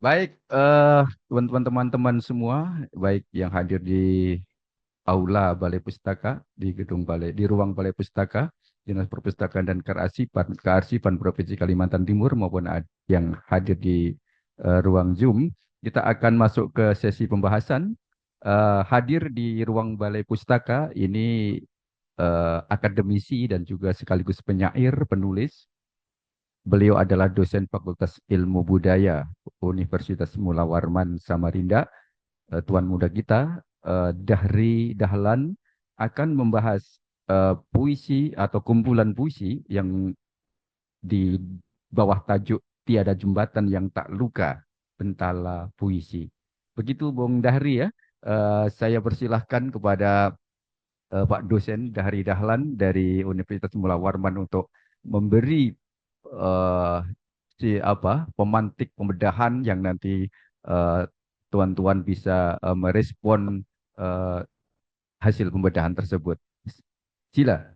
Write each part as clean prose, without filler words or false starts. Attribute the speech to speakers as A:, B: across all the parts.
A: Baik, teman-teman semua, baik yang hadir di aula Balai Pustaka, di gedung Balai, di ruang Balai Pustaka, Dinas Perpustakaan dan Kearsipan Provinsi Kalimantan Timur maupun yang hadir di ruang Zoom, kita akan masuk ke sesi pembahasan. Hadir di ruang Balai Pustaka ini akademisi dan juga sekaligus penyair, penulis. Beliau adalah dosen Fakultas Ilmu Budaya Universitas Mula Warman Samarinda. Tuan muda kita, Dahri Dahlan, akan membahas puisi atau kumpulan puisi yang di bawah tajuk Tiada Jembatan yang Tak Luka, Bentala Puisi. Begitu Bung Dahri ya. Saya persilahkan kepada Pak dosen Dahri Dahlan dari Universitas Mula Warman untuk memberi eh, pemantik pembedahan yang nanti eh, tuan-tuan bisa merespon eh, hasil pembedahan tersebut. Sila.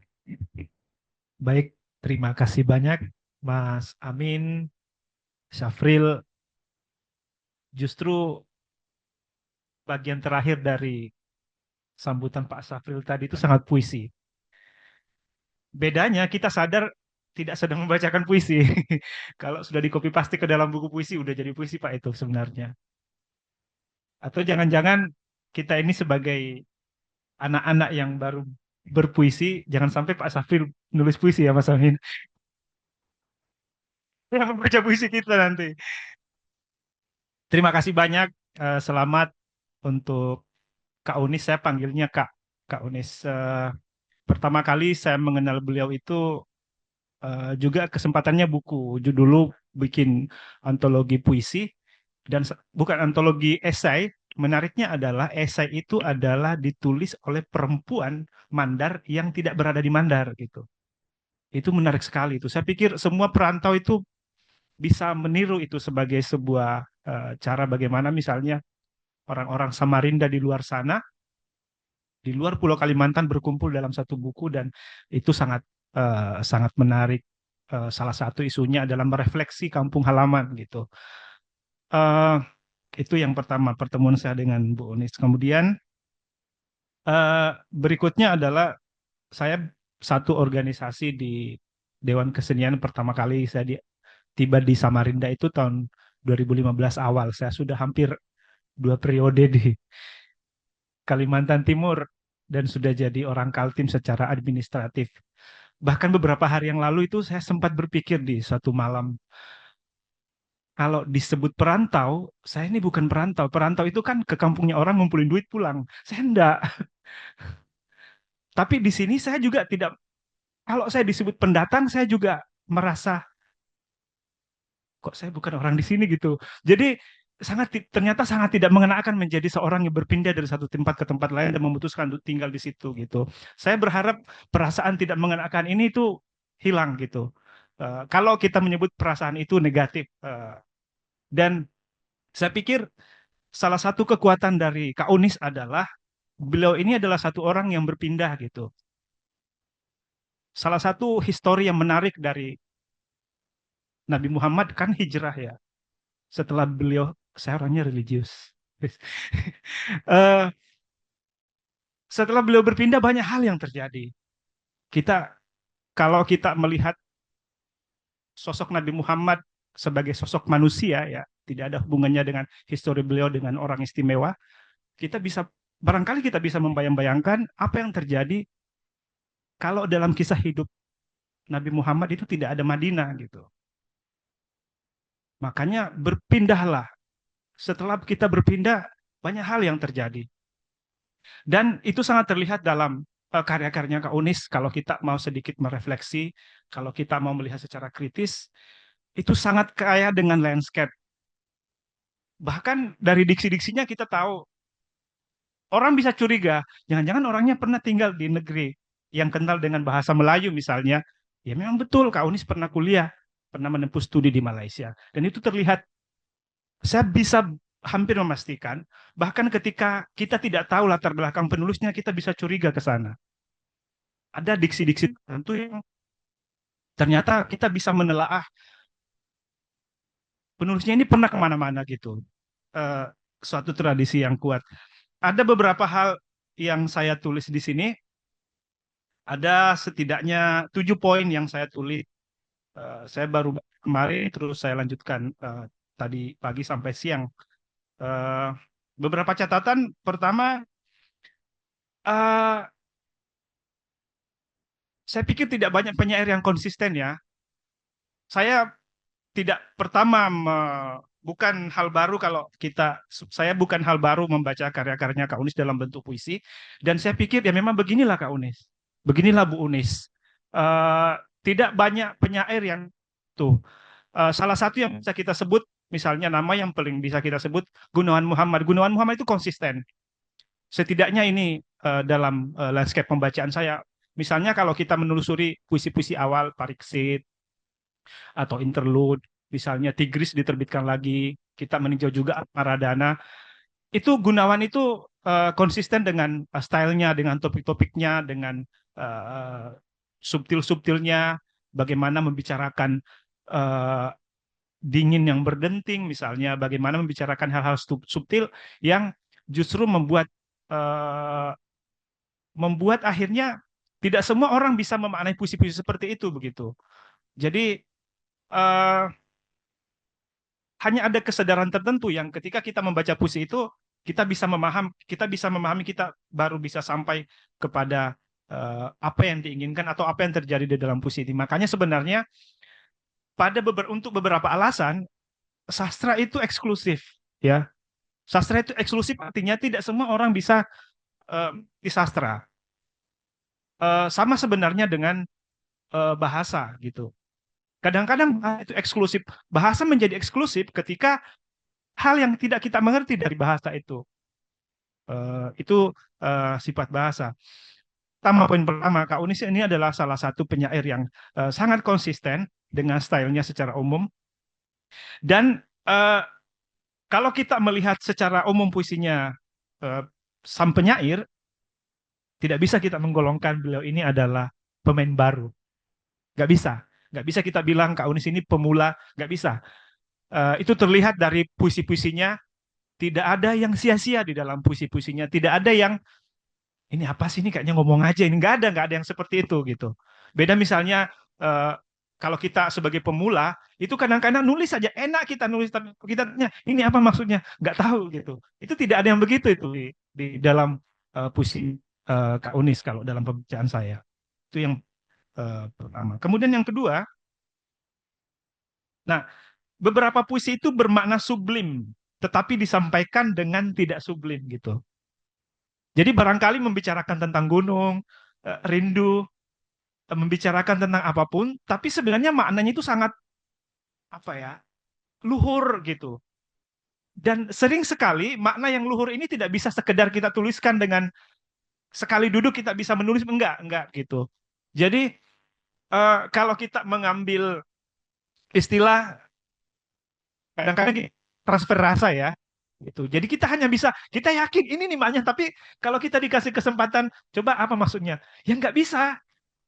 B: Baik, terima kasih banyak Mas Amin, Syafril. Justru bagian terakhir dari sambutan Pak Syafril tadi itu sangat puisi. Bedanya kita sadar tidak sedang membacakan puisi. Kalau sudah di copy paste ke dalam buku puisi, udah jadi puisi Pak itu sebenarnya. Atau jangan-jangan kita ini sebagai anak-anak yang baru berpuisi, jangan sampai Pak Syafril nulis puisi ya Mas Amin. Yang membaca puisi kita nanti. Terima kasih banyak. Selamat untuk Kak Unis, saya panggilnya Kak. Kak Unis. Pertama kali saya mengenal beliau itu juga kesempatannya buku. Dulu bikin antologi puisi dan bukan antologi esai. Menariknya adalah esai itu adalah ditulis oleh perempuan Mandar yang tidak berada di Mandar gitu. Itu menarik sekali itu. Saya pikir semua perantau itu bisa meniru itu sebagai sebuah cara bagaimana misalnya orang-orang Samarinda di luar sana, di luar Pulau Kalimantan berkumpul dalam satu buku dan itu sangat sangat menarik. Salah satu isunya adalah merefleksi kampung halaman gitu. Eh, itu yang pertama pertemuan saya dengan Bu Unis. Kemudian berikutnya adalah saya satu organisasi di Dewan Kesenian pertama kali tiba di Samarinda itu tahun 2015 awal. Saya sudah hampir 2 periode di Kalimantan Timur dan sudah jadi orang Kaltim secara administratif. Bahkan beberapa hari yang lalu itu saya sempat berpikir di suatu malam, kalau disebut perantau, saya ini bukan perantau. Perantau itu kan ke kampungnya orang ngumpulin duit pulang. Saya enggak. Tapi di sini saya juga tidak, kalau saya disebut pendatang, saya juga merasa, kok saya bukan orang di sini gitu. Jadi ternyata sangat tidak mengenakan menjadi seorang yang berpindah dari satu tempat ke tempat lain dan memutuskan untuk tinggal di situ gitu. Saya berharap perasaan tidak mengenakan ini itu hilang gitu. Kalau kita menyebut perasaan itu negatif, dan saya pikir salah satu kekuatan dari Kak Unis adalah beliau ini adalah satu orang yang berpindah gitu. Salah satu histori yang menarik dari Nabi Muhammad kan hijrah ya. Setelah beliau, saya orangnya religius. Eh, Setelah beliau berpindah banyak hal yang terjadi. Kita kalau kita melihat sosok Nabi Muhammad sebagai sosok manusia ya, tidak ada hubungannya dengan histori beliau dengan orang istimewa, kita bisa barangkali kita bisa membayang-bayangkan apa yang terjadi kalau dalam kisah hidup Nabi Muhammad itu tidak ada Madinah gitu. Makanya berpindahlah. Setelah kita berpindah banyak hal yang terjadi. Dan itu sangat terlihat dalam karya-karyanya Kak Unis kalau kita mau sedikit merefleksi, kalau kita mau melihat secara kritis, itu sangat kaya dengan landscape. Bahkan dari diksi-diksinya kita tahu, orang bisa curiga, jangan-jangan orangnya pernah tinggal di negeri yang kental dengan bahasa Melayu misalnya. Ya memang betul, Kak Unis pernah kuliah, pernah menempuh studi di Malaysia. Dan itu terlihat, saya bisa hampir memastikan, bahkan ketika kita tidak tahu latar belakang penulisnya, kita bisa curiga ke sana. Ada diksi-diksi tertentu yang ternyata kita bisa menelaah penulisnya ini pernah kemana-mana gitu. Eh, Suatu tradisi yang kuat. Ada beberapa hal yang saya tulis di sini. Ada setidaknya 7 poin yang saya tulis. Saya baru kemarin, terus saya lanjutkan tadi pagi sampai siang. Eh, Beberapa catatan. Pertama, eh, saya pikir tidak banyak penyair yang konsisten ya. Saya tidak pertama bukan hal baru kalau saya bukan hal baru membaca karya-karyanya Kak Unis dalam bentuk puisi, dan saya pikir ya memang beginilah Kak Unis, beginilah Bu Unis. Eh, Tidak banyak penyair yang tuh. Salah satu yang bisa kita sebut, misalnya nama yang paling bisa kita sebut Gunawan Muhammad. Gunawan Muhammad itu konsisten. Setidaknya ini dalam landscape pembacaan saya. Misalnya kalau kita menelusuri puisi-puisi awal Pariksit atau interlude, misalnya Tigris diterbitkan lagi, kita meninjau juga Maradana, itu Gunawan itu konsisten dengan stylenya, dengan topik-topiknya, dengan uh, subtil-subtilnya, bagaimana membicarakan uh, dingin yang berdenting, misalnya bagaimana membicarakan hal-hal subtil yang justru uh, membuat akhirnya tidak semua orang bisa memaknai puisi-puisi seperti itu begitu. Jadi uh, hanya ada kesadaran tertentu yang ketika kita membaca puisi itu kita bisa memahami, kita baru bisa sampai kepada apa yang diinginkan atau apa yang terjadi di dalam puisi ini. Makanya sebenarnya untuk beberapa alasan sastra itu eksklusif, ya. Sastra itu eksklusif artinya tidak semua orang bisa di sastra. Sama sebenarnya dengan bahasa gitu. Kadang-kadang itu eksklusif. Bahasa menjadi eksklusif ketika hal yang tidak kita mengerti dari bahasa itu. Itu sifat bahasa. Poin pertama, Kak Unis ini adalah salah satu penyair yang sangat konsisten dengan stylenya secara umum. Dan kalau kita melihat secara umum puisinya sang penyair, tidak bisa kita menggolongkan beliau ini adalah pemain baru. Nggak bisa. Nggak bisa kita bilang Kak Unis ini pemula. Nggak bisa. Itu terlihat dari puisi-puisinya. Tidak ada yang sia-sia di dalam puisi-puisinya. Tidak ada yang ini apa sih, ini kayaknya ngomong aja. Ini nggak ada yang seperti itu gitu. Beda misalnya kalau kita sebagai pemula itu kadang-kadang nulis saja enak, kita nulis tapi kita ini apa maksudnya nggak tahu gitu. Itu tidak ada yang begitu itu di dalam puisi Kak Unis kalau dalam pembacaan saya. Itu yang pertama. Kemudian yang kedua, nah beberapa puisi itu bermakna sublim, tetapi disampaikan dengan tidak sublim gitu. Jadi barangkali membicarakan tentang gunung, rindu, membicarakan tentang apapun, tapi sebenarnya maknanya itu sangat apa ya, luhur gitu. Dan sering sekali makna yang luhur ini tidak bisa sekedar kita tuliskan dengan sekali duduk kita bisa menulis, enggak gitu. Jadi kalau kita mengambil istilah kadang-kadang transfer rasa ya gitu. Jadi kita hanya bisa, kita yakin ini nih maknya, tapi kalau kita dikasih kesempatan, coba apa maksudnya? Ya nggak bisa.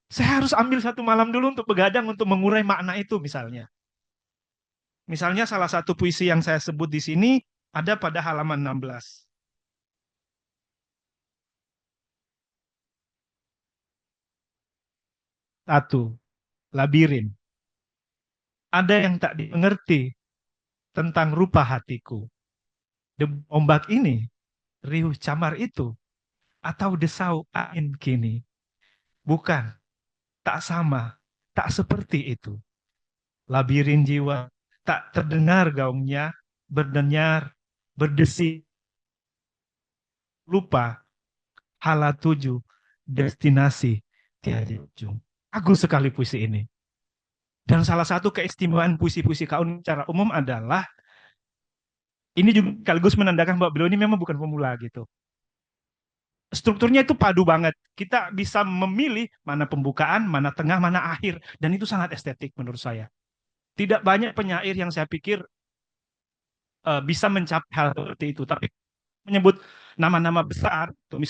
B: Saya harus ambil satu malam dulu untuk begadang untuk mengurai makna itu misalnya. Misalnya salah satu puisi yang saya sebut di sini ada pada halaman 16. Satu, labirin. Ada yang tak dimengerti tentang rupa hatiku. Ombak ini, riuh camar itu, atau desau angin kini. Bukan, tak sama, tak seperti itu. Labirin jiwa, tak terdengar gaungnya, berdenyar, berdesi, lupa, hala tuju, destinasi, tiada ujung. Agung sekali puisi ini. Dan salah satu keistimewaan puisi-puisi Kaun secara umum adalah ini juga sekaligus menandakan bahwa beliau ini memang bukan pemula gitu. Strukturnya itu padu banget. Kita bisa memilih mana pembukaan, mana tengah, mana akhir. Dan itu sangat estetik menurut saya. Tidak banyak penyair yang saya pikir bisa mencapai hal seperti itu. Tapi menyebut nama-nama besar, tuh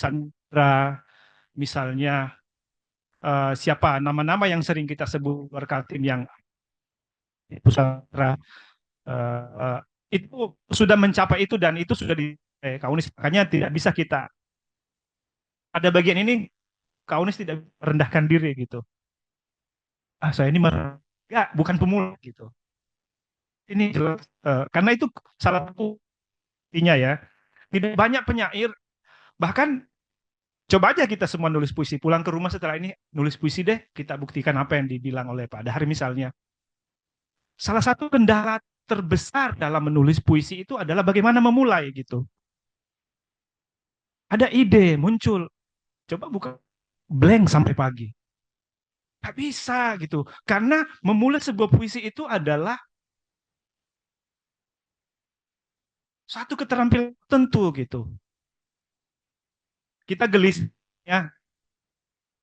B: misalnya siapa nama-nama yang sering kita sebut Kaltim yang Pusara, Eh, itu sudah mencapai itu dan itu sudah di Kaunis, makanya tidak bisa kita pada bagian ini Kaunis tidak merendahkan diri gitu. Ah saya ini ya, bukan pemulung gitu. Ini jelas karena itu salah satu intinya ya. Tidak banyak penyair, bahkan coba aja kita semua nulis puisi, pulang ke rumah setelah ini nulis puisi deh, kita buktikan apa yang dibilang oleh Pak Dahar misalnya. Salah satu kendala terbesar dalam menulis puisi itu adalah bagaimana memulai gitu. Ada ide muncul, coba buka blank sampai pagi. Gak bisa gitu. Karena memulai sebuah puisi itu adalah satu keterampilan tentu gitu. Kita gelis ya,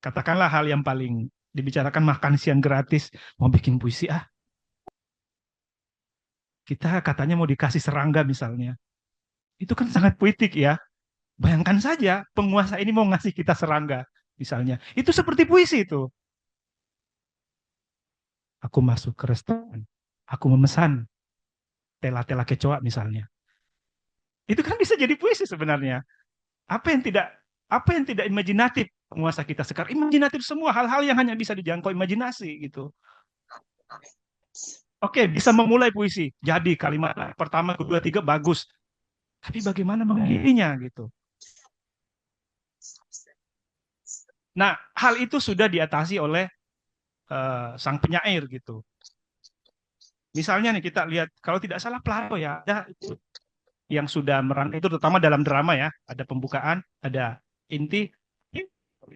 B: katakanlah hal yang paling dibicarakan makan siang gratis, mau bikin puisi ah. Kita katanya mau dikasih serangga misalnya. Itu kan sangat puitik ya. Bayangkan saja penguasa ini mau ngasih kita serangga misalnya. Itu seperti puisi itu. Aku masuk ke restoran, aku memesan tela-tela kecoa misalnya. Itu kan bisa jadi puisi sebenarnya. Apa yang tidak imajinatif penguasa kita sekarang? Imajinatif semua hal-hal yang hanya bisa dijangkau imajinasi gitu. Oke, bisa memulai puisi. Jadi kalimat pertama, kedua, tiga bagus. Tapi bagaimana mengakhirinya gitu? Nah, hal itu sudah diatasi oleh sang penyair gitu. Misalnya nih kita lihat, kalau tidak salah Plato ya, ada yang sudah merangkai itu terutama dalam drama ya, ada pembukaan, ada inti,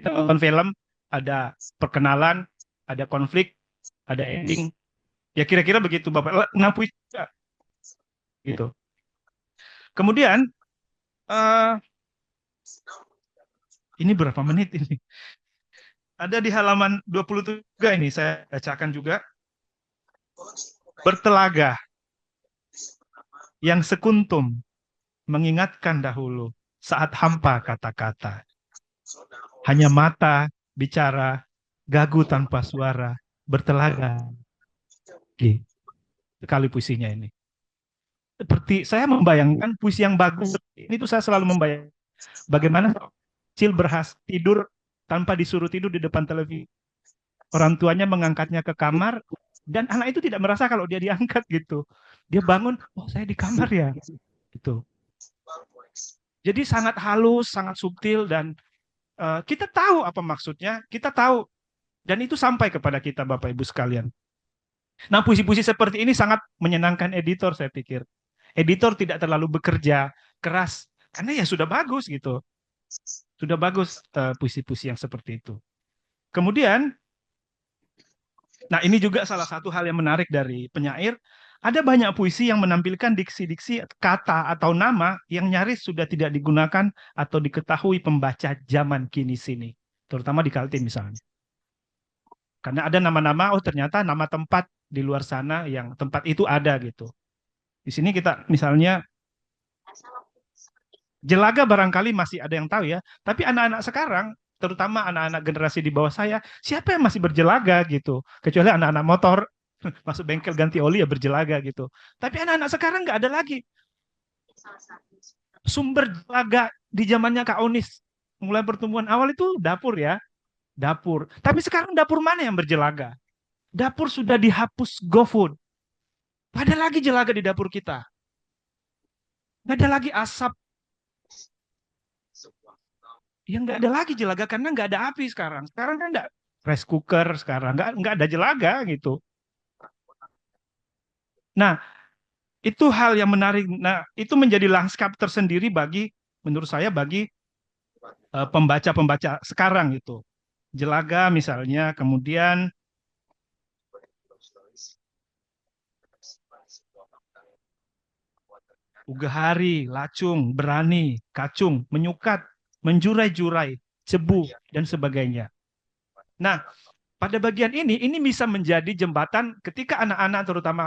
B: nonton film, ada perkenalan, ada konflik, ada ending. Ya kira-kira begitu Bapak. Ngampui gitu. Kemudian ini berapa menit ini? Ada di halaman 23 ini saya bacakan juga. Bertelaga yang sekuntum mengingatkan dahulu saat hampa kata-kata. Hanya mata bicara, gagu tanpa suara, bertelaga. Sekali puisinya ini. Seperti saya membayangkan puisi yang bagus ini tuh saya selalu membayangkan bagaimana kecil berhasil tidur tanpa disuruh tidur di depan televisi. Orang tuanya mengangkatnya ke kamar dan anak itu tidak merasa kalau dia diangkat gitu. Dia bangun, oh saya di kamar ya. Gitu. Jadi sangat halus, sangat subtil dan kita tahu apa maksudnya, kita tahu dan itu sampai kepada kita Bapak Ibu sekalian. Nah, puisi-puisi seperti ini sangat menyenangkan editor saya pikir. Editor tidak terlalu bekerja keras karena ya sudah bagus gitu. Sudah bagus puisi-puisi yang seperti itu. Kemudian, nah ini juga salah satu hal yang menarik dari penyair. Ada banyak puisi yang menampilkan diksi-diksi kata atau nama yang nyaris sudah tidak digunakan atau diketahui pembaca zaman kini sini. Terutama di Kaltim misalnya. Karena ada nama-nama, oh ternyata nama tempat di luar sana yang tempat itu ada gitu. Di sini kita misalnya Jelaga barangkali masih ada yang tahu ya, tapi anak-anak sekarang, terutama anak-anak generasi di bawah saya, siapa yang masih berjelaga gitu? Kecuali anak-anak motor, masuk bengkel ganti oli ya berjelaga gitu. Tapi anak-anak sekarang nggak ada lagi. Sumber jelaga di zamannya Kak Onis, mulai pertumbuhan awal itu dapur ya, dapur. Tapi sekarang dapur mana yang berjelaga? Dapur sudah dihapus GoFood. Ada lagi jelaga di dapur kita. Nggak ada lagi asap. Ya nggak ada lagi jelaga karena nggak ada api sekarang. Sekarang kan nggak rice cooker sekarang nggak ada jelaga gitu. Nah itu hal yang menarik. Nah itu menjadi lanskap tersendiri bagi menurut saya bagi pembaca-pembaca sekarang itu. Jelaga misalnya, kemudian Ugahari, Lacung, Berani, Kacung, Menyukat, Menjurai-jurai, Cebu, dan sebagainya. Nah, pada bagian ini bisa menjadi jembatan ketika anak-anak terutama,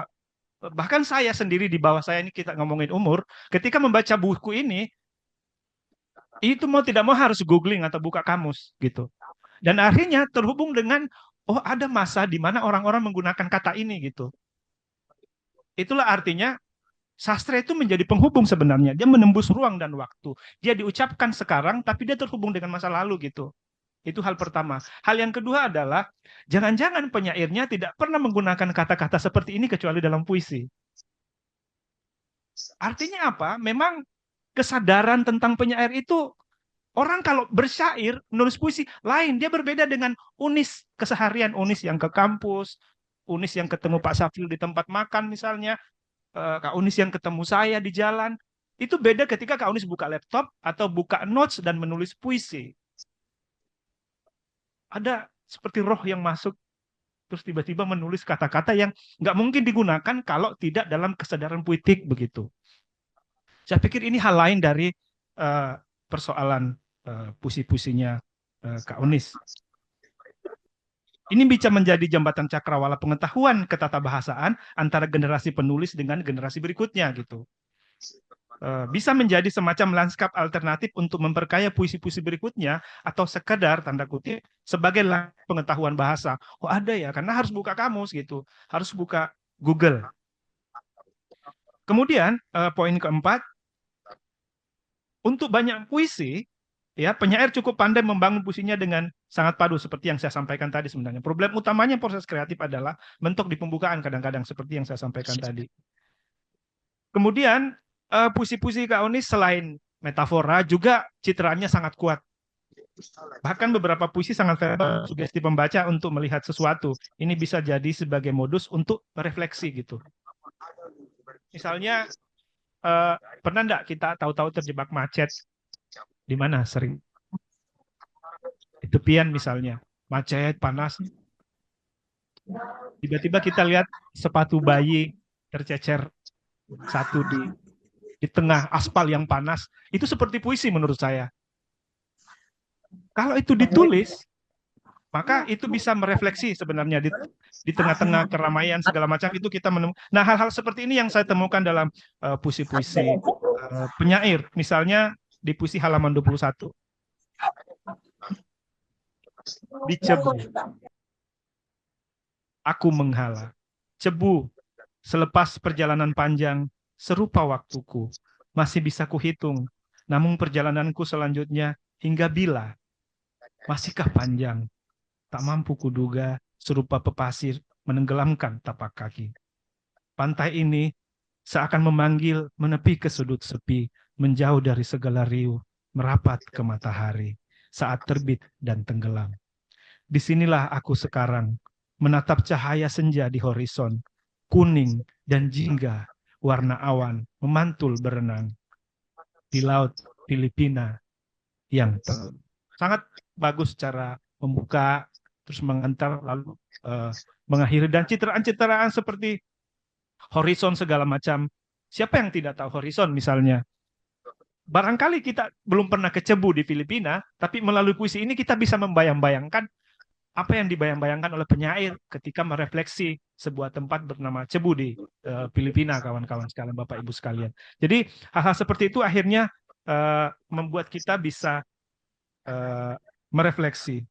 B: bahkan saya sendiri di bawah saya ini kita ngomongin umur, ketika membaca buku ini, itu mau tidak mau harus googling atau buka kamus gitu. Dan akhirnya terhubung dengan, oh ada masa di mana orang-orang menggunakan kata ini gitu. Itulah artinya sastra itu menjadi penghubung sebenarnya. Dia menembus ruang dan waktu. Dia diucapkan sekarang, tapi dia terhubung dengan masa lalu gitu. Itu hal pertama. Hal yang kedua adalah, jangan-jangan penyairnya tidak pernah menggunakan kata-kata seperti ini kecuali dalam puisi. Artinya apa? Memang kesadaran tentang penyair itu, orang kalau bersyair, menulis puisi, lain. Dia berbeda dengan Unis keseharian. Unis yang ke kampus, Unis yang ketemu Pak Safil di tempat makan misalnya, Kak Unis yang ketemu saya di jalan. Itu beda ketika Kak Unis buka laptop atau buka notes dan menulis puisi. Ada seperti roh yang masuk, terus tiba-tiba menulis kata-kata yang nggak mungkin digunakan kalau tidak dalam kesadaran puitik begitu. Saya pikir ini hal lain dari uh, persoalan puisi-puisinya Kak Unis. Ini bisa menjadi jembatan cakrawala pengetahuan ketatabahasaan antara generasi penulis dengan generasi berikutnya gitu. Bisa menjadi semacam lanskap alternatif untuk memperkaya puisi-puisi berikutnya atau sekedar tanda kutip sebagai pengetahuan bahasa. Oh ada ya, karena harus buka kamus gitu, harus buka Google. Kemudian poin keempat, untuk banyak puisi, ya penyair cukup pandai membangun puisinya dengan sangat padu seperti yang saya sampaikan tadi sebenarnya. Problem utamanya proses kreatif adalah mentok di pembukaan kadang-kadang seperti yang saya sampaikan tadi. Kemudian puisi-puisi Kak Unis selain metafora juga citraannya sangat kuat. Bahkan beberapa puisi sangat verbal, sugesti pembaca untuk melihat sesuatu. Ini bisa jadi sebagai modus untuk refleksi gitu. Misalnya pernah enggak kita tahu-tahu terjebak macet di mana sering di tepian misalnya, macet, panas. Tiba-tiba kita lihat sepatu bayi tercecer satu di tengah aspal yang panas. Itu seperti puisi menurut saya. Kalau itu ditulis, maka itu bisa merefleksi sebenarnya di tengah-tengah keramaian segala macam itu kita menemukan. Nah, hal-hal seperti ini yang saya temukan dalam puisi-puisi penyair. Misalnya di puisi halaman 21. Di Cebu, aku menghala. Cebu, selepas perjalanan panjang, serupa waktuku. Masih bisa kuhitung. Namun perjalananku selanjutnya hingga bila? Masihkah panjang? Tak mampu kuduga, serupa pepasir menenggelamkan tapak kaki. Pantai ini seakan memanggil menepi ke sudut sepi, menjauh dari segala riuh, merapat ke matahari saat terbit dan tenggelam. Disinilah aku sekarang, menatap cahaya senja di horizon, kuning dan jingga, warna awan memantul berenang di laut Filipina yang sangat bagus cara membuka, terus mengantar, lalu mengakhiri. Dan citraan-citraan seperti horizon segala macam. Siapa yang tidak tahu horizon misalnya? Barangkali kita belum pernah ke Cebu di Filipina, tapi melalui puisi ini kita bisa membayang-bayangkan apa yang dibayang-bayangkan oleh penyair ketika merefleksi sebuah tempat bernama Cebu di Filipina, kawan-kawan sekalian, Bapak Ibu sekalian. Jadi hal-hal seperti itu akhirnya membuat kita bisa merefleksi.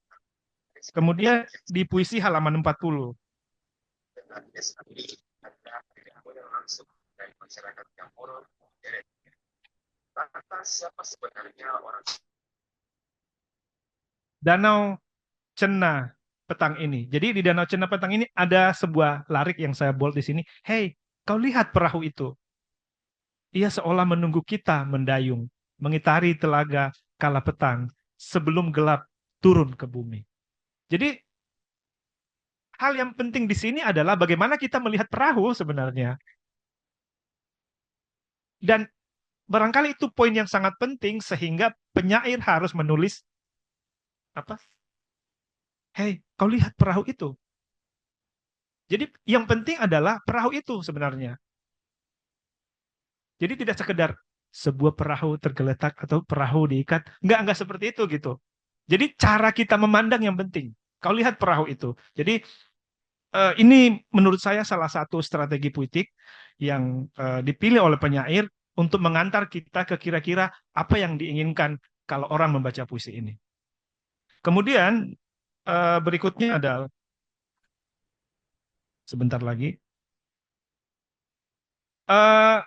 B: Kemudian di puisi halaman 40. Danau Cena petang ini. Jadi di Danau Cena petang ini ada sebuah larik yang saya bold di sini. Hey, kau lihat perahu itu? Ia seolah menunggu kita mendayung, mengitari telaga kala petang sebelum gelap turun ke bumi. Jadi hal yang penting di sini adalah bagaimana kita melihat perahu sebenarnya. Dan barangkali itu poin yang sangat penting sehingga penyair harus menulis apa? Hei, kau lihat perahu itu? Jadi yang penting adalah perahu itu sebenarnya. Jadi tidak sekedar sebuah perahu tergeletak atau perahu diikat. Enggak seperti itu gitu. Jadi cara kita memandang yang penting. Kau lihat perahu itu. Jadi ini menurut saya salah satu strategi puitik yang dipilih oleh penyair untuk mengantar kita ke kira-kira apa yang diinginkan kalau orang membaca puisi ini. Kemudian berikutnya adalah sebentar lagi. Eh,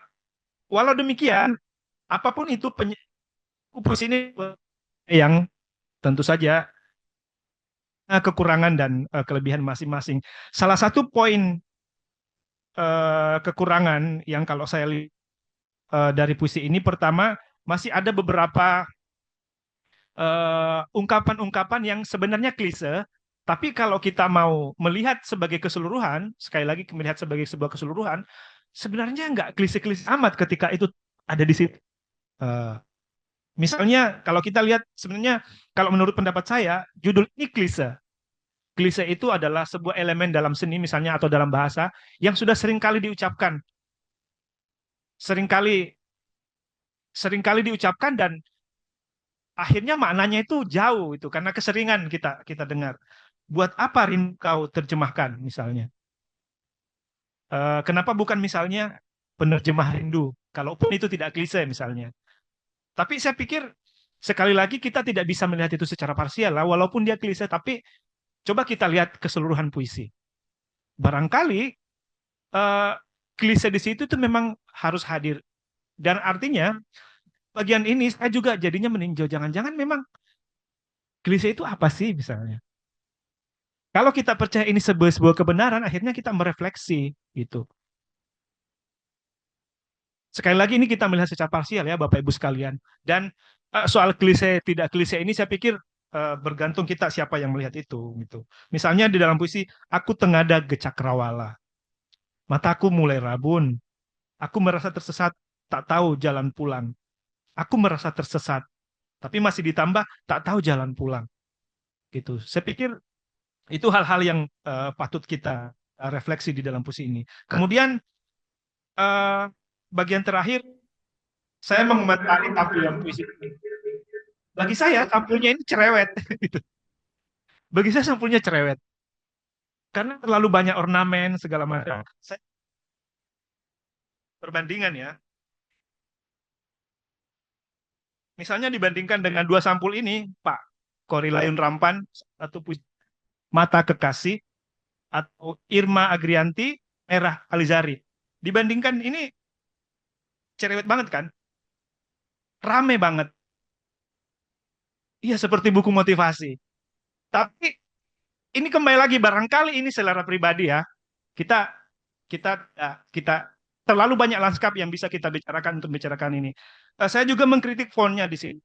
B: walau demikian, apapun itu puisi ini yang tentu saja kekurangan dan kelebihan masing-masing. Salah satu poin kekurangan yang kalau saya lihat dari puisi ini, pertama masih ada beberapa ungkapan-ungkapan yang sebenarnya klise, tapi kalau kita mau melihat sebagai keseluruhan, sekali lagi melihat sebagai sebuah keseluruhan, sebenarnya nggak klise-klise amat ketika itu ada di situ. Eh, Misalnya kalau kita lihat sebenarnya kalau menurut pendapat saya judul ini klise. Klise itu adalah sebuah elemen dalam seni misalnya atau dalam bahasa yang sudah seringkali diucapkan, seringkali seringkali diucapkan dan akhirnya maknanya itu jauh itu karena keseringan kita kita dengar. Buat apa rindu kau terjemahkan misalnya? Kenapa bukan misalnya penerjemah rindu? Kalaupun itu tidak klise misalnya. Tapi saya pikir sekali lagi kita tidak bisa melihat itu secara parsial lah, walaupun dia klise. Tapi coba kita lihat keseluruhan puisi. Barangkali eh, klise di situ itu memang harus hadir. Dan artinya bagian ini saya juga jadinya meninjau jangan-jangan memang klise itu apa sih misalnya. Kalau kita percaya ini sebuah kebenaran, akhirnya kita merefleksi gitu. Sekali lagi ini kita melihat secara parsial ya Bapak Ibu sekalian. Dan soal klise tidak klise ini saya pikir bergantung kita siapa yang melihat itu gitu. Misalnya di dalam puisi, aku tengada gecakrawala, mataku mulai rabun, aku merasa tersesat, tak tahu jalan pulang. Aku merasa tersesat, tapi masih ditambah tak tahu jalan pulang gitu. Saya pikir itu hal-hal yang patut kita refleksi di dalam puisi ini. Kemudian eh, bagian terakhir saya mengomentari tampilan puisi ini. Bagi saya sampulnya ini cerewet. Bagi saya sampulnya cerewet karena terlalu banyak ornamen segala macam. Saya perbandingan ya. Misalnya dibandingkan dengan dua sampul ini, Pak Korilayun Rampan atau Mata Kekasih atau Irma Agrianti Merah Alizari. Dibandingkan ini cerewet banget kan? Rame banget. Iya seperti buku motivasi. Tapi ini kembali lagi barangkali ini selera pribadi ya. Kita kita kita terlalu banyak lanskap yang bisa kita bicarakan untuk bicarakan ini. Saya juga mengkritik fontnya di sini.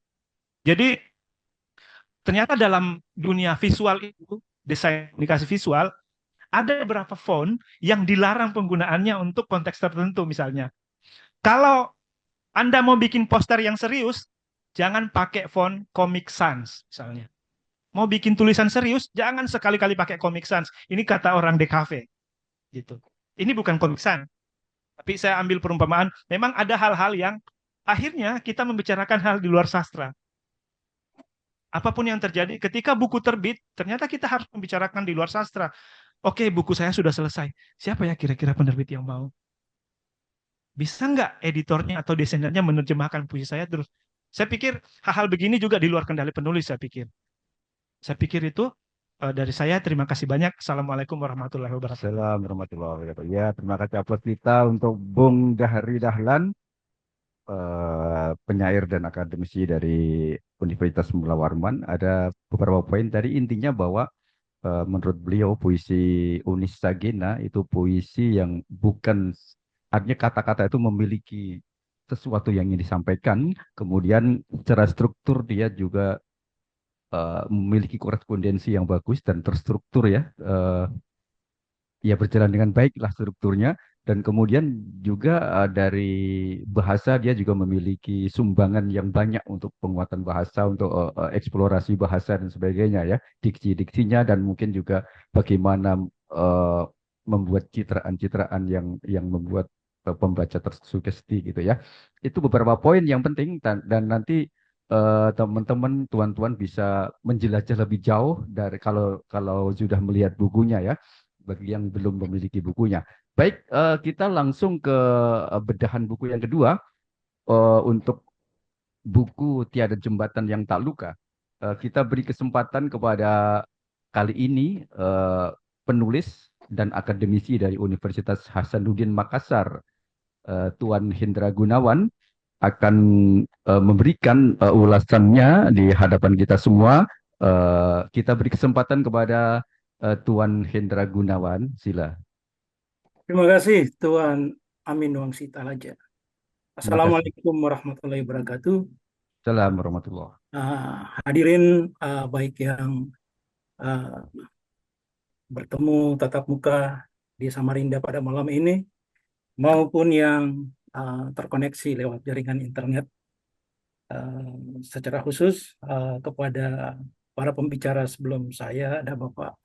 B: Jadi ternyata dalam dunia visual itu, desain komunikasi visual, ada beberapa font yang dilarang penggunaannya untuk konteks tertentu misalnya. Kalau Anda mau bikin poster yang serius, jangan pakai font Comic Sans misalnya. Mau bikin tulisan serius, jangan sekali-kali pakai Comic Sans. Ini kata orang DKV gitu. Ini bukan Comic Sans. Tapi saya ambil perumpamaan, memang ada hal-hal yang akhirnya kita membicarakan hal di luar sastra. Apapun yang terjadi, ketika buku terbit, ternyata kita harus membicarakan di luar sastra. Oke, buku saya sudah selesai. Siapa ya kira-kira penerbit yang mau? Bisa nggak editornya atau desainernya menerjemahkan puisi saya terus? Saya pikir hal-hal begini juga di luar kendali penulis, saya pikir. Saya pikir itu dari saya. Terima kasih banyak. Assalamualaikum warahmatullahi wabarakatuh.
A: Assalamualaikum warahmatullahi wabarakatuh. Ya, terima kasih aplaus kita untuk Bung Dahri Dahlan, penyair dan akademisi dari Universitas Mula Warman. Ada beberapa poin tadi intinya bahwa menurut beliau puisi Unis Sagina itu puisi yang bukan artinya kata-kata itu memiliki sesuatu yang ingin disampaikan, kemudian secara struktur dia juga memiliki korespondensi yang bagus dan terstruktur ya. Ya berjalan dengan baik lah strukturnya dan kemudian juga dari bahasa dia juga memiliki sumbangan yang banyak untuk penguatan bahasa untuk eksplorasi bahasa dan sebagainya ya diksi-diksinya dan mungkin juga bagaimana eh, membuat citraan-citraan yang membuat pembaca tersugesti gitu ya itu beberapa poin yang penting dan nanti teman-teman tuan-tuan bisa menjelajah lebih jauh dari kalau kalau sudah melihat bukunya ya bagi yang belum memiliki bukunya. Baik, kita langsung ke bedahan buku yang kedua untuk buku Tiada Jembatan yang Tak Luka. Kita beri kesempatan kepada kali ini penulis dan akademisi dari Universitas Hasanuddin Makassar, Tuan Hendra Gunawan akan memberikan ulasannya di hadapan kita semua. Kita beri kesempatan kepada Tuan Hendra Gunawan. Sila.
C: Terima kasih Tuan Amin Wangsita Laja.
A: Terima kasih.
C: Assalamualaikum warahmatullahi wabarakatuh.
A: Assalamualaikum warahmatullahi.
C: Hadirin baik yang bertemu tatap muka di Samarinda pada malam ini maupun yang terkoneksi lewat jaringan internet. Secara khusus kepada para pembicara sebelum saya ada Bapak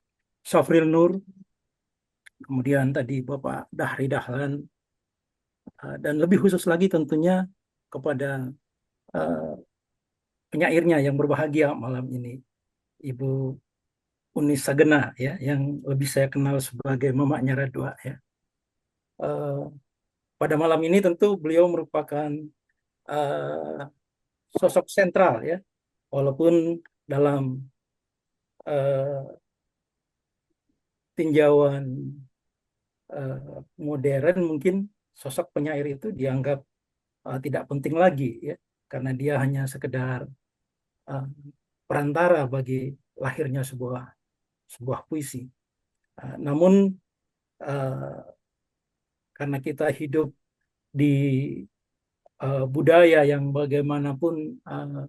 C: Safril Nur, kemudian tadi Bapak Dahri Dahlan, dan lebih khusus lagi tentunya kepada penyairnya yang berbahagia malam ini, Ibu Unis Sagena, ya, yang lebih saya kenal sebagai Mamanya Radwa, ya. Pada malam ini tentu beliau merupakan sosok sentral, ya, walaupun dalam tinjauan modern mungkin sosok penyair itu dianggap tidak penting lagi, ya, karena dia hanya sekedar perantara bagi lahirnya sebuah puisi. Namun karena kita hidup di budaya yang bagaimanapun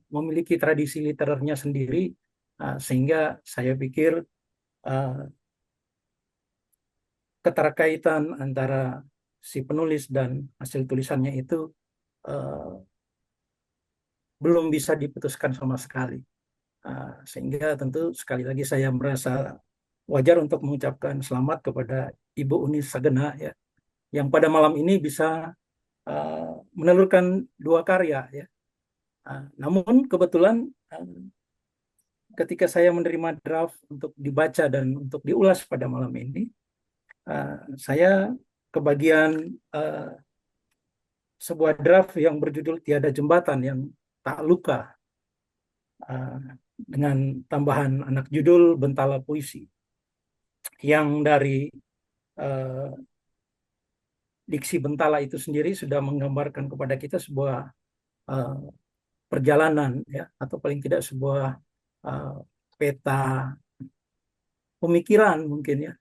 C: memiliki tradisi literernya sendiri, sehingga saya pikir keterkaitan antara si penulis dan hasil tulisannya itu belum bisa diputuskan sama sekali. Sehingga tentu sekali lagi saya merasa wajar untuk mengucapkan selamat kepada Ibu Unis Sagena, ya, yang pada malam ini bisa menelurkan dua karya, ya. Namun kebetulan ketika saya menerima draft untuk dibaca dan untuk diulas pada malam ini, saya kebagian sebuah draft yang berjudul Tiada Jembatan yang Tak Luka, dengan tambahan anak judul Bentala Puisi, yang dari diksi Bentala itu sendiri sudah menggambarkan kepada kita sebuah perjalanan, ya, atau paling tidak sebuah peta pemikiran mungkin, ya,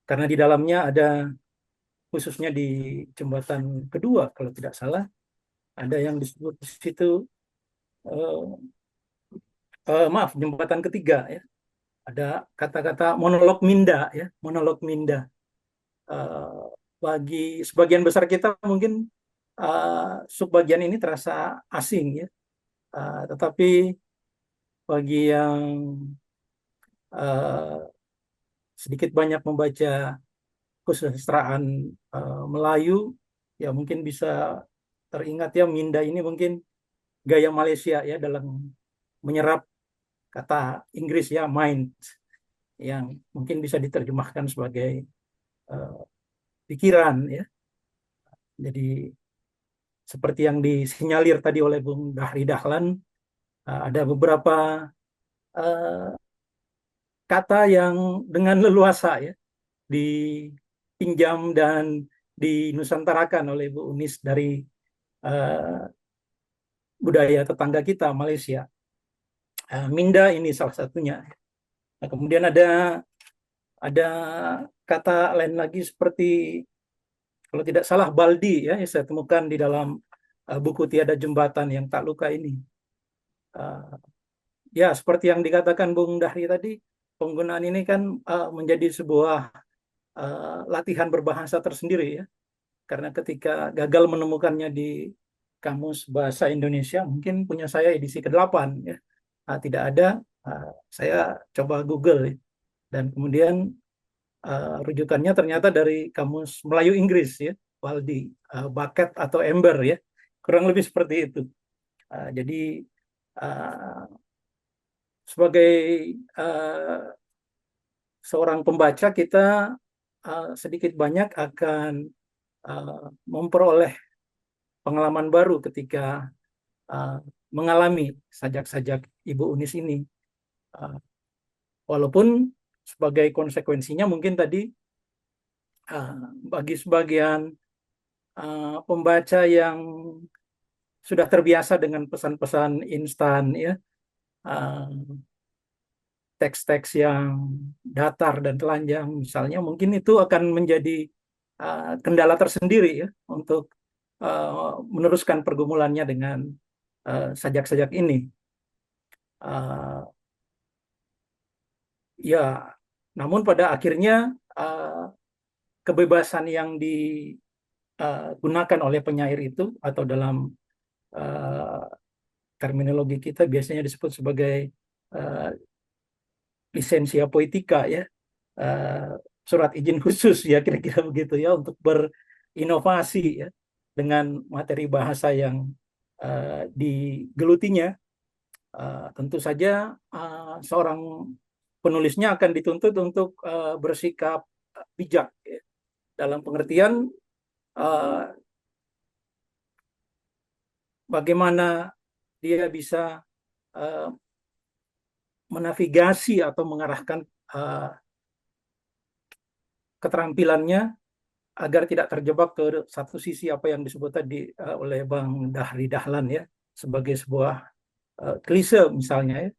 C: karena di dalamnya ada, khususnya di jembatan kedua kalau tidak salah, ada yang disebut di situ maaf, jembatan ketiga, ya, ada kata-kata monolog Minda, ya, monolog Minda. Bagi sebagian besar kita mungkin subbagian ini terasa asing, ya, tetapi bagi yang sedikit banyak membaca kesusastraan Melayu, ya mungkin bisa teringat, ya, Minda ini mungkin gaya Malaysia, ya, dalam menyerap kata Inggris, ya, mind, yang mungkin bisa diterjemahkan sebagai pikiran, ya. Jadi seperti yang disinyalir tadi oleh Bung Dahri Dahlan, ada beberapa kata yang dengan leluasa, ya, dipinjam dan dinusantarakan oleh Bu Unis dari budaya tetangga kita Malaysia. Minda ini salah satunya. Nah, kemudian ada kata lain lagi seperti, kalau tidak salah, baldi, ya, yang saya temukan di dalam buku Tiada Jembatan yang Tak Luka ini. Ya, seperti yang dikatakan Bung Dahri tadi, penggunaan ini kan menjadi sebuah latihan berbahasa tersendiri, ya, karena ketika gagal menemukannya di Kamus Bahasa Indonesia, mungkin punya saya edisi ke-8, ya, tidak ada, saya coba Google, ya, dan kemudian rujukannya ternyata dari Kamus Melayu Inggris, ya, Waldi, bucket atau ember, ya, kurang lebih seperti itu. Jadi sebagai seorang pembaca, kita sedikit banyak akan memperoleh pengalaman baru ketika mengalami sajak-sajak Ibu Unis ini. Walaupun sebagai konsekuensinya mungkin tadi bagi sebagian pembaca yang sudah terbiasa dengan pesan-pesan instan, ya, uh, teks-teks yang datar dan telanjang misalnya, mungkin itu akan menjadi kendala tersendiri, ya, untuk meneruskan pergumulannya dengan sajak-sajak ini. Ya, namun pada akhirnya kebebasan yang digunakan oleh penyair itu, atau dalam terminologi kita biasanya disebut sebagai uh, lisensia poetika, ya, uh, surat izin khusus, ya, kira-kira begitu, ya, untuk berinovasi, ya, dengan materi bahasa yang digelutinya. Tentu saja seorang penulisnya akan dituntut untuk bersikap bijak, ya, dalam pengertian bagaimana dia bisa menavigasi atau mengarahkan keterampilannya agar tidak terjebak ke satu sisi, apa yang disebut tadi oleh Bang Dahri Dahlan, ya, sebagai sebuah klise misalnya, ya,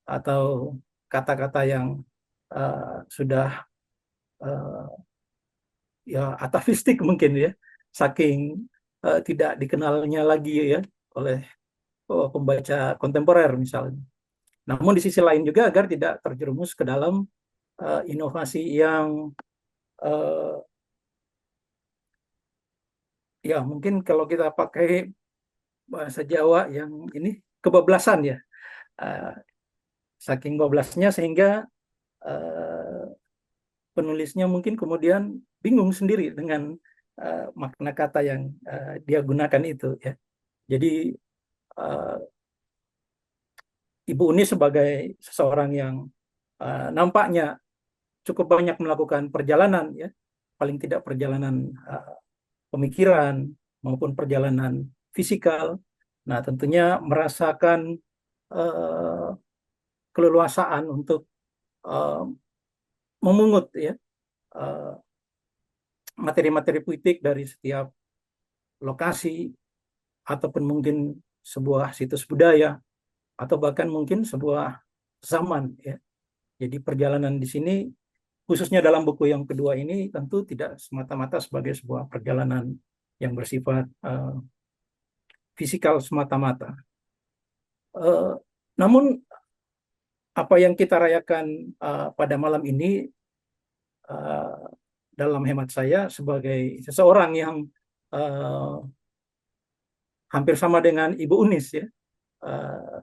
C: atau kata-kata yang sudah ya atavistik mungkin, ya, saking tidak dikenalnya lagi, ya, oleh pembaca kontemporer misalnya. Namun di sisi lain juga agar tidak terjerumus ke dalam inovasi yang ya mungkin kalau kita pakai bahasa Jawa yang ini, kebablasan, ya. Uh, Saking bablasnya sehingga penulisnya mungkin kemudian bingung sendiri dengan makna kata yang dia gunakan itu, ya. Jadi Ibu Uni sebagai seseorang yang nampaknya cukup banyak melakukan perjalanan, ya, paling tidak perjalanan pemikiran maupun perjalanan fisikal. Nah, tentunya merasakan keleluasaan untuk memungut, ya, materi-materi puitik dari setiap lokasi, ataupun mungkin sebuah situs budaya, atau bahkan mungkin sebuah zaman, ya. Jadi perjalanan di sini, khususnya dalam buku yang kedua ini, tentu tidak semata-mata sebagai sebuah perjalanan yang bersifat fisikal semata-mata. Namun apa yang kita rayakan pada malam ini, dalam hemat saya sebagai seseorang yang hampir sama dengan Ibu Unis, ya,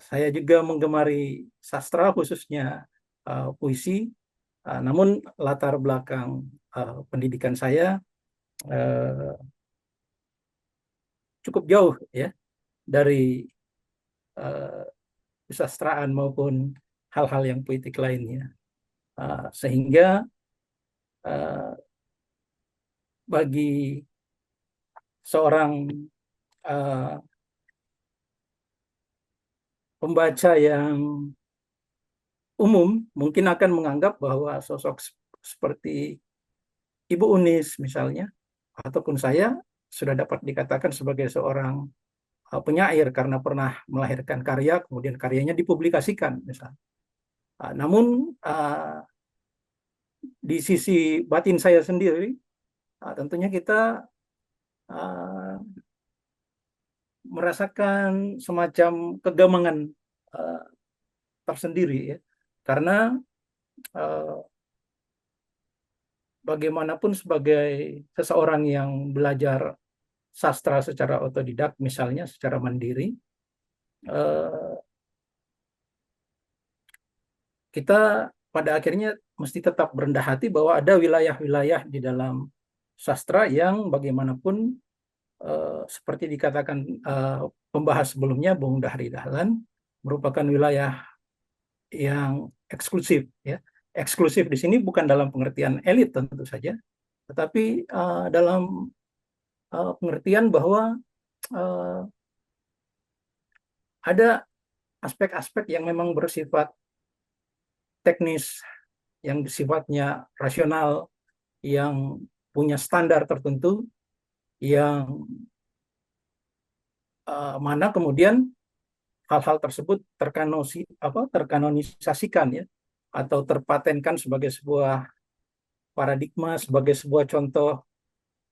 C: saya juga menggemari sastra, khususnya puisi. Namun latar belakang pendidikan saya cukup jauh, ya, dari kesastraan maupun hal-hal yang puitik lainnya. Sehingga bagi seorang pembaca yang umum mungkin akan menganggap bahwa sosok seperti Ibu Unis misalnya, ataupun saya, sudah dapat dikatakan sebagai seorang penyair karena pernah melahirkan karya, kemudian karyanya dipublikasikan misalnya. Namun di sisi batin saya sendiri, tentunya kita merasakan semacam kegamangan tersendiri, ya, karena bagaimanapun sebagai seseorang yang belajar sastra secara otodidak, misalnya secara mandiri, kita pada akhirnya mesti tetap berendah hati bahwa ada wilayah-wilayah di dalam sastra yang bagaimanapun seperti dikatakan pembahas sebelumnya, Bung Dahri Dahlan, merupakan wilayah yang eksklusif, ya. Eksklusif di sini bukan dalam pengertian elit tentu saja, tetapi dalam pengertian bahwa ada aspek-aspek yang memang bersifat teknis, yang sifatnya rasional, yang punya standar tertentu, yang mana kemudian hal-hal tersebut terkanonisasikan ya, atau terpatenkan sebagai sebuah paradigma, sebagai sebuah contoh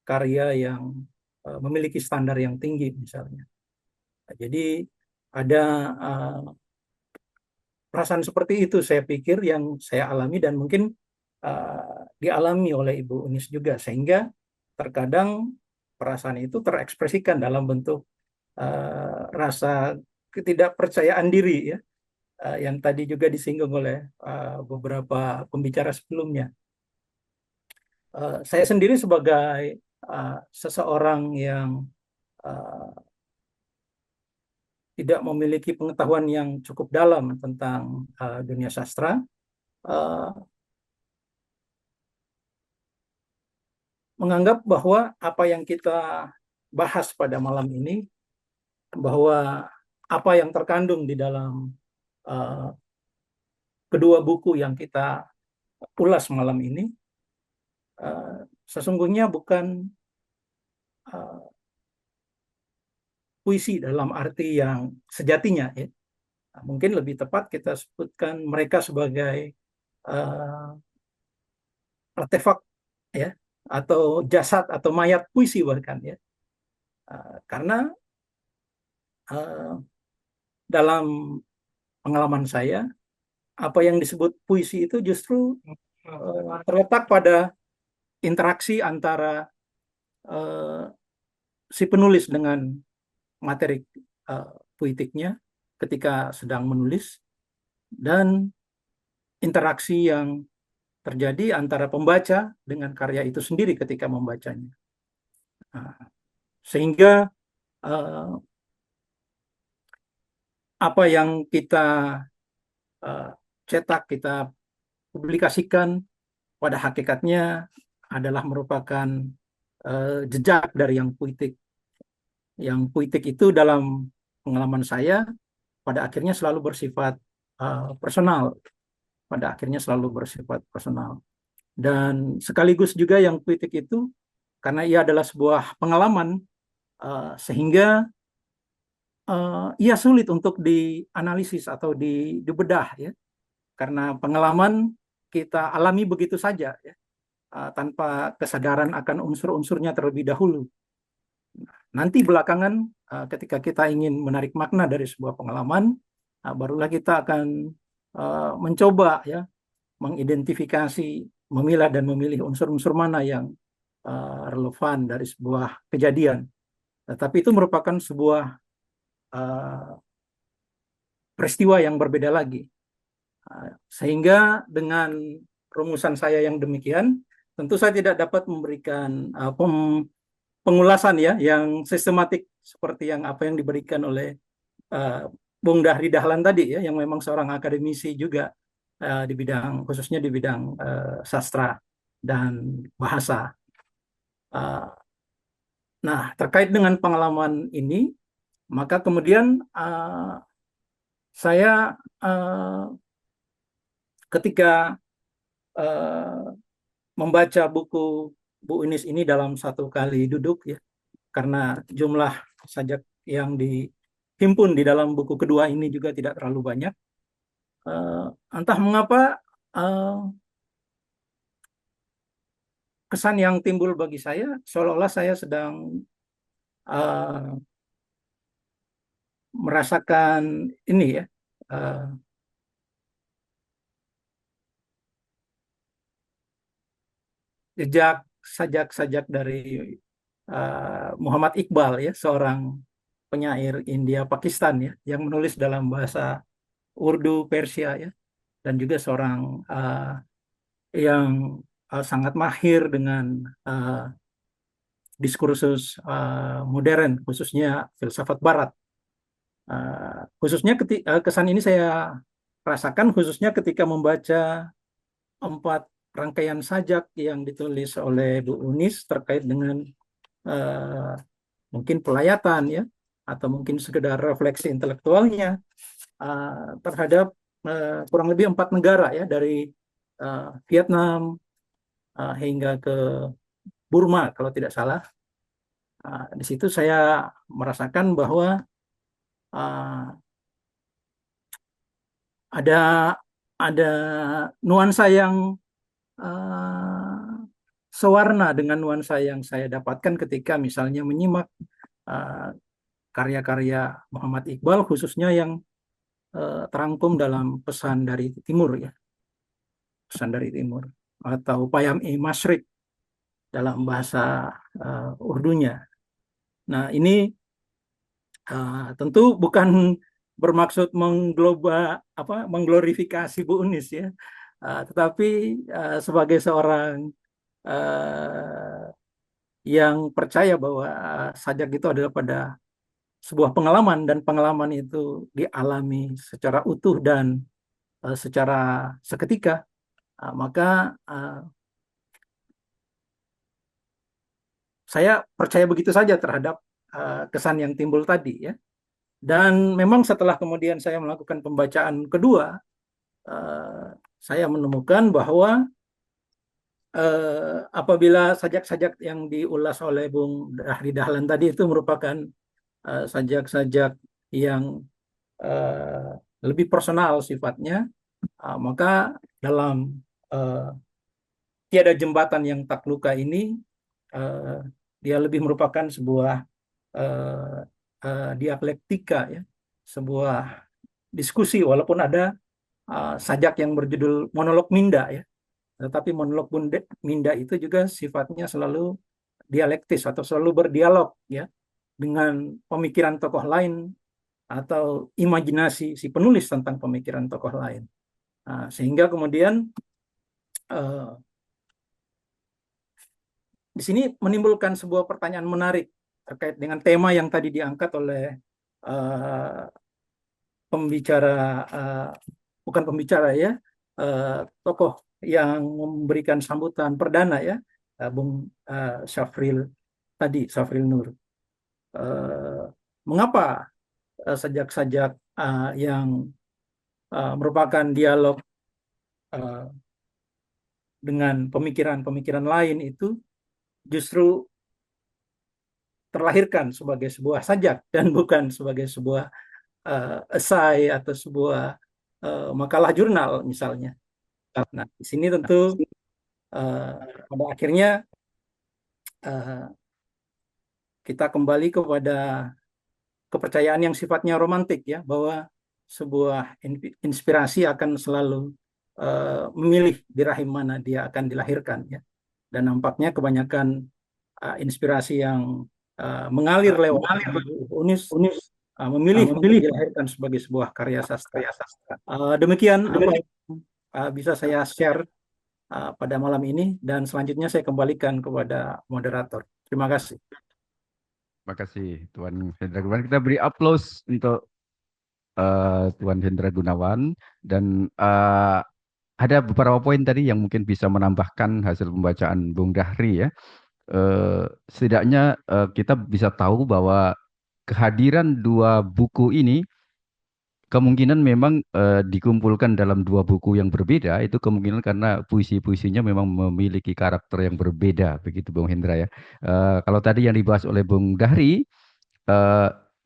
C: karya yang memiliki standar yang tinggi misalnya. Nah, jadi ada perasaan seperti itu saya pikir yang saya alami dan mungkin dialami oleh Ibu Unis juga, sehingga terkadang perasaan itu terekspresikan dalam bentuk rasa ketidakpercayaan diri ya, yang tadi juga disinggung oleh beberapa pembicara sebelumnya. Saya sendiri sebagai seseorang yang tidak memiliki pengetahuan yang cukup dalam tentang dunia sastra, menganggap bahwa apa yang kita bahas pada malam ini, bahwa apa yang terkandung di dalam kedua buku yang kita ulas malam ini, sesungguhnya bukan puisi dalam arti yang sejatinya ya. Mungkin lebih tepat kita sebutkan mereka sebagai artefak ya, atau jasad atau mayat puisi bahkan ya. Karena dalam pengalaman saya, apa yang disebut puisi itu justru terletak pada interaksi antara si penulis dengan materi puitiknya ketika sedang menulis, dan interaksi yang terjadi antara pembaca dengan karya itu sendiri ketika membacanya. Sehingga apa yang kita cetak, kita publikasikan, pada hakikatnya adalah merupakan jejak dari yang puitik. Yang puitik itu dalam pengalaman saya pada akhirnya selalu bersifat personal. Pada akhirnya selalu bersifat personal. Dan sekaligus juga yang puitik itu, karena ia adalah sebuah pengalaman, sehingga ia sulit untuk dianalisis atau dibedah ya. Karena pengalaman kita alami begitu saja ya, tanpa kesadaran akan unsur-unsurnya terlebih dahulu. Nanti belakangan ketika kita ingin menarik makna dari sebuah pengalaman, barulah kita akan mencoba ya mengidentifikasi, memilah dan memilih unsur-unsur mana yang relevan dari sebuah kejadian. Tetapi itu merupakan sebuah peristiwa yang berbeda lagi. Sehingga dengan rumusan saya yang demikian, tentu saya tidak dapat memberikan pengulasan ya yang sistematik seperti yang apa yang diberikan oleh Bung Dahri Dahlan tadi ya, yang memang seorang akademisi juga di bidang, khususnya di bidang sastra dan bahasa. Nah, terkait dengan pengalaman ini, maka kemudian saya ketika membaca buku Bu Unis ini dalam satu kali duduk ya, karena jumlah sajak yang dihimpun di dalam buku kedua ini juga tidak terlalu banyak. Entah mengapa kesan yang timbul bagi saya seolah-olah saya sedang merasakan ini ya, jejak sajak-sajak dari Muhammad Iqbal ya, seorang penyair India Pakistan ya, yang menulis dalam bahasa Urdu Persia ya, dan juga seorang yang sangat mahir dengan diskursus modern, khususnya filsafat Barat. Khususnya kesan ini saya rasakan khususnya ketika membaca 4 rangkaian sajak yang ditulis oleh Bu Unis terkait dengan mungkin pelayatan ya, atau mungkin sekedar refleksi intelektualnya terhadap kurang lebih 4 negara ya, dari Vietnam hingga ke Burma kalau tidak salah. Di situ saya merasakan bahwa uh, ada ada nuansa yang uh, sewarna dengan nuansa yang saya dapatkan ketika misalnya menyimak uh, karya-karya Muhammad Iqbal, khususnya yang terangkum dalam Pesan dari Timur, ya, Pesan dari Timur, atau Payam-i Masyriq dalam bahasa Urdunya. Nah, ini tentu bukan bermaksud mengglorifikasi Bu Unis, ya, tetapi sebagai seorang uh, yang percaya bahwa sajak itu adalah pada sebuah pengalaman, dan pengalaman itu dialami secara utuh dan secara seketika, maka saya percaya begitu saja terhadap kesan yang timbul tadi, ya. Dan memang setelah kemudian saya melakukan pembacaan kedua, saya menemukan bahwa apabila sajak-sajak yang diulas oleh Bung Dahri Dahlan tadi itu merupakan sajak-sajak yang lebih personal sifatnya, maka dalam Tiada Jembatan Yang Tak Luka ini, dia lebih merupakan sebuah dialektika, ya, sebuah diskusi, walaupun ada sajak yang berjudul monolog Minda, ya, tetapi monolog Minda itu juga sifatnya selalu dialektis atau selalu berdialog, ya, dengan pemikiran tokoh lain atau imajinasi si penulis tentang pemikiran tokoh lain. Sehingga kemudian di sini menimbulkan sebuah pertanyaan menarik terkait dengan tema yang tadi diangkat oleh pembicara, bukan pembicara, ya, tokoh yang memberikan sambutan perdana, ya, Bung Syafril tadi, Syafril Nur. Mengapa sajak-sajak yang merupakan dialog dengan pemikiran-pemikiran lain itu justru terlahirkan sebagai sebuah sajak dan bukan sebagai sebuah esai atau sebuah makalah jurnal misalnya. Nah, di sini tentu pada akhirnya kita kembali kepada kepercayaan yang sifatnya romantik, ya, bahwa sebuah inspirasi akan selalu memilih di rahim mana dia akan dilahirkan, ya. Dan nampaknya kebanyakan inspirasi yang mengalir lewat Unis memilih untuk dilahirkan sebagai sebuah karya sastra. Demikian apa yang bisa saya share pada malam ini, dan selanjutnya saya kembalikan kepada moderator. Terima kasih.
A: Terima kasih Tuan Hendra Gunawan. Kita beri aplaus untuk Tuan Hendra Gunawan, dan ada beberapa poin tadi yang mungkin bisa menambahkan hasil pembacaan Bung Dahri, ya. Setidaknya kita bisa tahu bahwa kehadiran dua buku ini kemungkinan memang dikumpulkan dalam dua buku yang berbeda, itu kemungkinan karena puisi-puisinya memang memiliki karakter yang berbeda, begitu Bung Hendra, ya. Kalau tadi yang dibahas oleh Bung Dahri,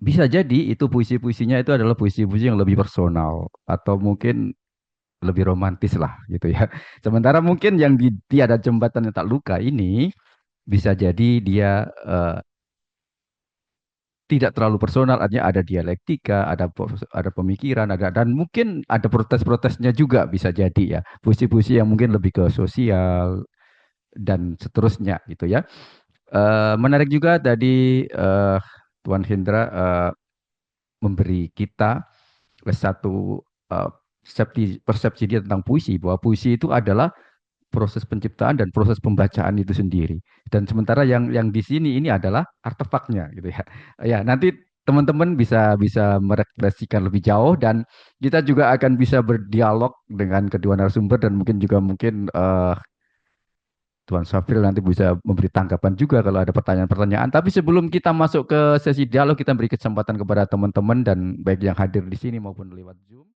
A: bisa jadi itu puisi-puisinya itu adalah puisi-puisi yang lebih personal atau mungkin lebih romantis lah, gitu ya. Sementara mungkin yang di Tiada Jembatan Yang Tak Luka ini bisa jadi dia tidak terlalu personal, artinya ada dialektika, ada pemikiran, dan mungkin ada protes-protesnya juga bisa jadi, ya. Puisi-puisi yang mungkin lebih ke sosial dan seterusnya, gitu ya. Menarik juga tadi Tuan Hendra memberi kita satu persepsi dia tentang puisi, bahwa puisi itu adalah proses penciptaan dan proses pembacaan itu sendiri. Dan sementara yang di sini ini adalah artefaknya, gitu ya. Ya, nanti teman-teman bisa merefleksikan lebih jauh, dan kita juga akan bisa berdialog dengan kedua narasumber, dan mungkin Tuan Safril nanti bisa memberi tanggapan juga kalau ada pertanyaan-pertanyaan. Tapi sebelum kita masuk ke sesi dialog, kita beri kesempatan kepada teman-teman dan baik yang hadir di sini maupun lewat Zoom.